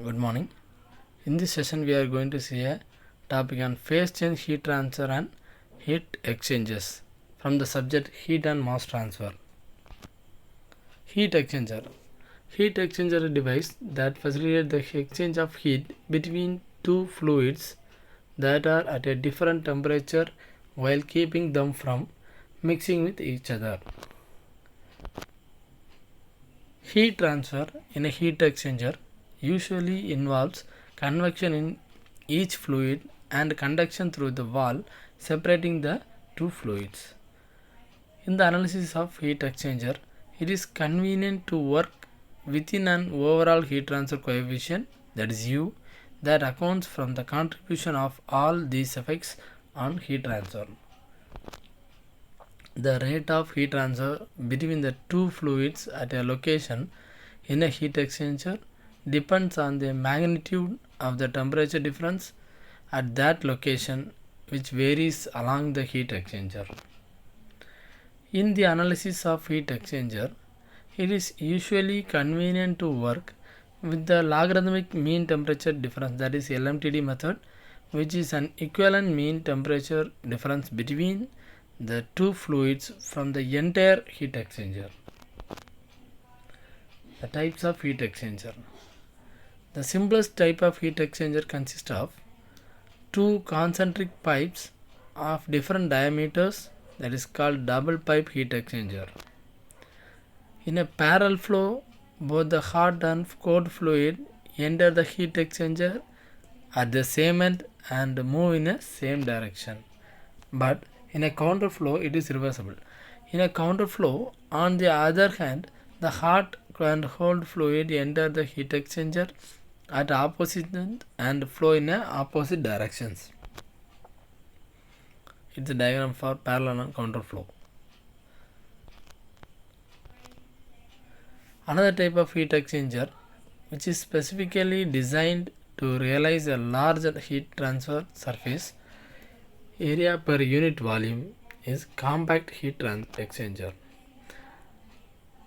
Good morning. In this session, we are going to see a topic on phase change, heat transfer, and heat exchangers from the subject heat and mass transfer. Heat exchanger. Heat exchanger is a device that facilitates the exchange of heat between two fluids that are at a different temperature while keeping them from mixing with each other. Heat transfer in a heat exchanger usually involves convection in each fluid and conduction through the wall separating the two fluids. In the analysis of heat exchanger, it is convenient to work within an overall heat transfer coefficient, that is U, that accounts from the contribution of all these effects on heat transfer. The rate of heat transfer between the two fluids at a location in a heat exchanger depends on the magnitude of the temperature difference at that location, which varies along the heat exchanger. In the analysis of heat exchanger, it is usually convenient to work with the logarithmic mean temperature difference, that is LMTD method, which is an equivalent mean temperature difference between the two fluids from the entire heat exchanger. The types of heat exchanger. The simplest type of heat exchanger consists of two concentric pipes of different diameters, that is called double pipe heat exchanger. In a parallel flow, both the hot and cold fluid enter the heat exchanger at the same end and move in a same direction. But in a counterflow, it is reversible. In a counterflow, on the other hand, the hot and cold fluid enter the heat exchanger at opposite end and flow in opposite directions. It's a diagram for parallel and counterflow. Another type of heat exchanger, which is specifically designed to realize a larger heat transfer surface area per unit volume, is compact heat exchanger.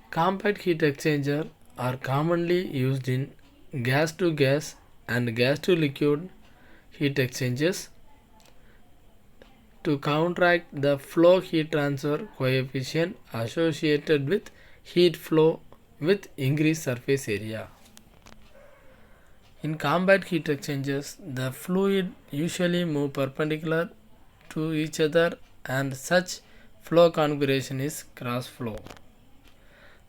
Compact heat exchanger are commonly used in gas to gas and gas to liquid heat exchangers to counteract the flow heat transfer coefficient associated with heat flow with increased surface area. In compact heat exchangers, the fluid usually move perpendicular to each other and such flow configuration is cross flow.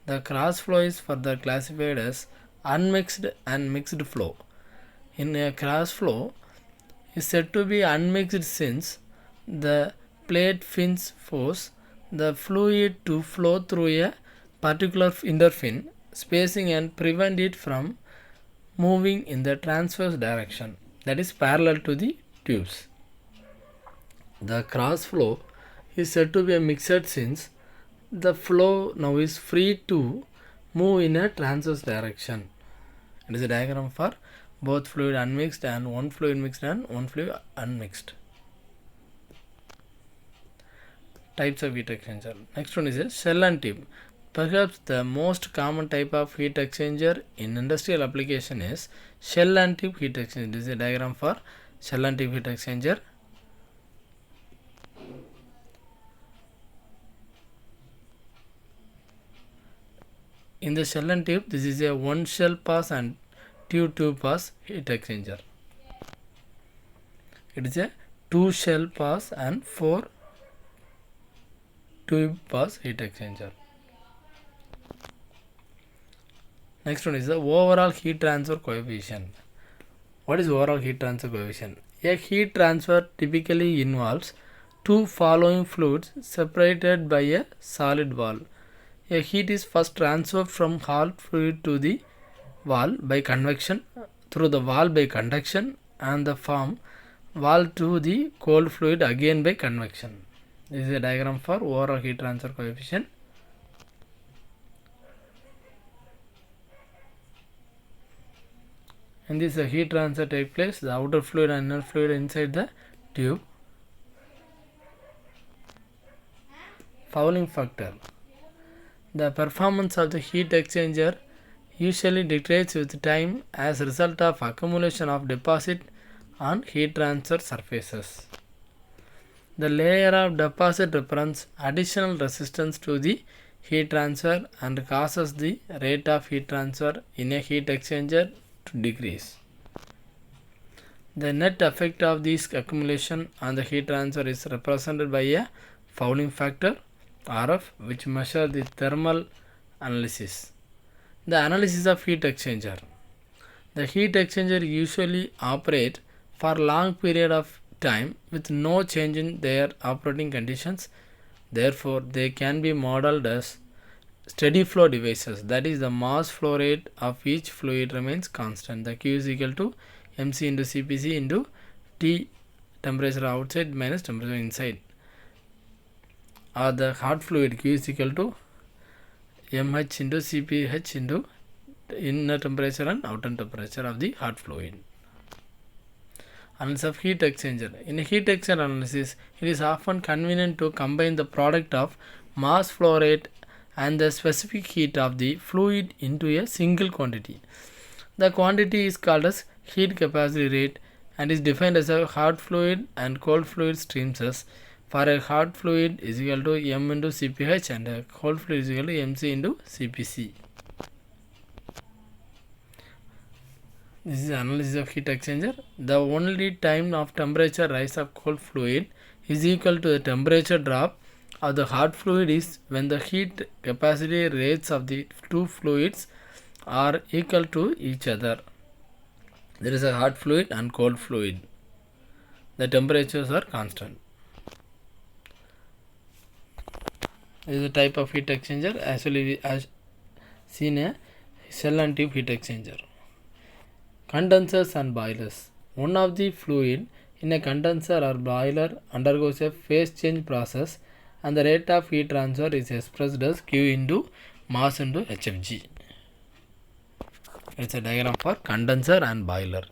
The cross flow is further classified as unmixed and mixed flow. In a cross flow is said to be unmixed since the plate fins force the fluid to flow through a particular interfin spacing and prevent it from moving in the transverse direction, that is parallel to the tubes. The cross flow is said to be a mixed since the flow now is free to move in a transverse direction. It is a diagram for both fluid unmixed and one fluid mixed and one fluid unmixed. Types of heat exchanger. Next one is a shell and tube. Perhaps the most common type of heat exchanger in industrial application is shell and tube heat exchanger. This is a diagram for shell and tube heat exchanger. In the shell and tube, this is a one shell pass and tube pass heat exchanger. It is a two shell pass and four tube pass heat exchanger. Next one is the overall heat transfer coefficient. What is overall heat transfer coefficient? A heat transfer typically involves two following fluids separated by a solid wall. A heat is first transferred from hot fluid to the wall by convection, through the wall by conduction, and the from wall to the cold fluid again by convection. This is a diagram for overall heat transfer coefficient. In this heat transfer takes place, the outer fluid and inner fluid inside the tube. Fouling factor. The performance of the heat exchanger usually degrades with time as a result of accumulation of deposit on heat transfer surfaces. The layer of deposit represents additional resistance to the heat transfer and causes the rate of heat transfer in a heat exchanger to decrease. The net effect of this accumulation on the heat transfer is represented by a fouling factor RF, which measures the thermal analysis. The analysis of heat exchanger. The heat exchanger usually operate for long period of time with no change in their operating conditions. Therefore, they can be modeled as steady flow devices. That is, the mass flow rate of each fluid remains constant. The Q is equal to mc into cpc into T, temperature outside minus temperature inside, or the hot fluid Q is equal to mh into cph into inner temperature and outer temperature of the hot fluid. Analysis of heat exchanger. In a heat exchanger analysis, it is often convenient to combine the product of mass flow rate and the specific heat of the fluid into a single quantity. The quantity is called as heat capacity rate and is defined as a hot fluid and cold fluid streams. As for a hot fluid is equal to m into cph and a cold fluid is equal to mc into cpc. This is analysis of heat exchanger. The only time of temperature rise of cold fluid is equal to the temperature drop of the hot fluid is when the heat capacity rates of the two fluids are equal to each other. There is a hot fluid and cold fluid. The temperatures are constant. This is a type of heat exchanger. Actually, we have seen a cell and tube heat exchanger. Condensers and boilers. One of the fluid in a condenser or boiler undergoes a phase change process and the rate of heat transfer is expressed as Q into mass into HFG. It's a diagram for condenser and boiler.